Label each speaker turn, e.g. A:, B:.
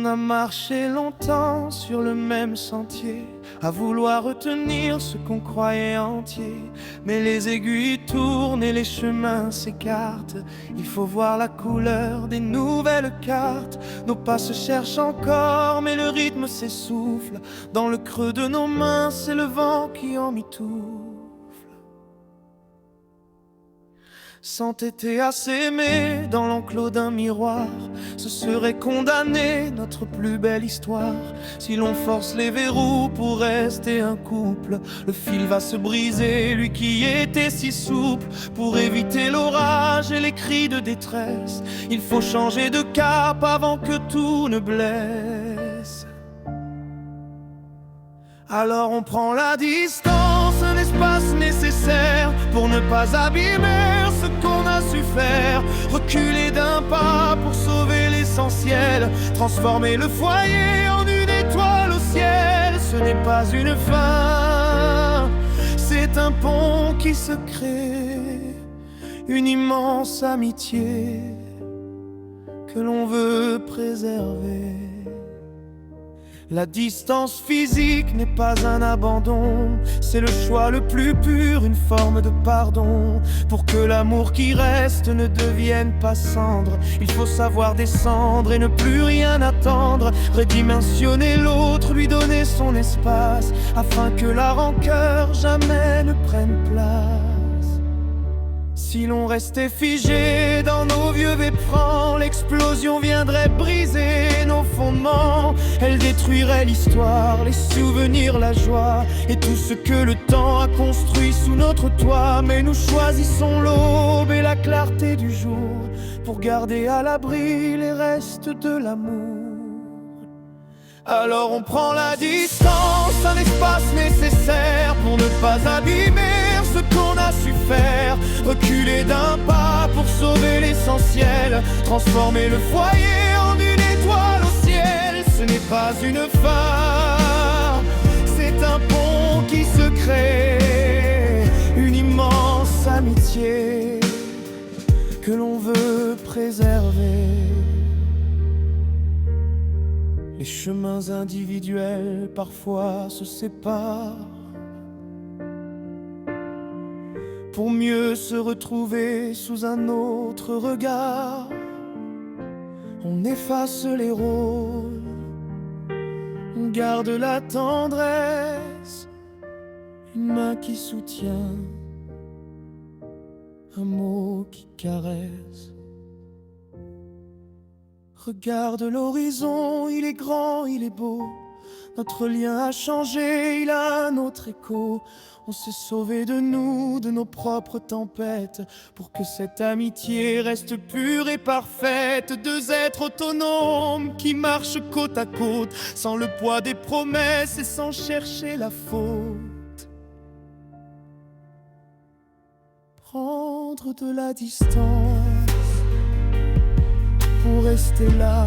A: a marché longtemps sur le même sentier, à vouloir retenir ce qu'on croyait entier. Mais les aiguilles tournent et les chemins s'écartent. Il faut voir la couleur des nouvelles cartes. Nos pas se cherchent encore, mais le rythme s'essouffle. Dans le creux de nos mains, c'est le vent qui en mitoufle. S'entêter à s'aimer dans l'enclos d'un miroir, ce serait condamner notre plus belle histoire. Si l'on force les verrous pour rester un couple, le fil va se briser, lui qui était si souple. Pour éviter l'orage et les cris de détresse, il faut changer de cap avant que tout ne blesse. Alors on prend la distance, un espace nécessaire pour ne pas abîmer ce qu'on a su faire. Reculer d'un pas pour sauver l'essentiel, transformer le foyer en une étoile au ciel. Ce n'est pas une fin, c'est un pont qui se crée, une immense amitié que l'on veut préserver. La distance physique n'est pas un abandon, c'est le choix le plus pur, une forme de pardon. Pour que l'amour qui reste ne devienne pas cendre, il faut savoir descendre et ne plus rien attendre. Redimensionner l'autre, lui donner son espace, afin que la rancœur jamais ne prenne place. Si l'on restait figé dans nos vieux véprans, l'explosion viendrait briser nos fondements. Elle détruirait l'histoire, les souvenirs, la joie et tout ce que le temps a construit sous notre toit. Mais nous choisissons l'aube et la clarté du jour pour garder à l'abri les restes de l'amour. Alors on prend la distance, un espace nécessaire pour ne pas abîmer ce qu'on a su faire. Reculer d'un pas pour sauver l'essentiel, transformer le foyer en une étoile au ciel. Ce n'est pas une fin, c'est un pont qui se crée, une immense amitié que l'on veut préserver. Les chemins individuels parfois se séparent pour mieux se retrouver sous un autre regard. On efface les rôles, on garde la tendresse, une main qui soutient, un mot qui caresse. Regarde l'horizon, il est grand, il est beau. Notre lien a changé, il a un autre écho. On s'est sauvé de nous, de nos propres tempêtes, pour que cette amitié reste pure et parfaite. Deux êtres autonomes qui marchent côte à côte, sans le poids des promesses et sans chercher la faute. Prendre de la distance pour rester là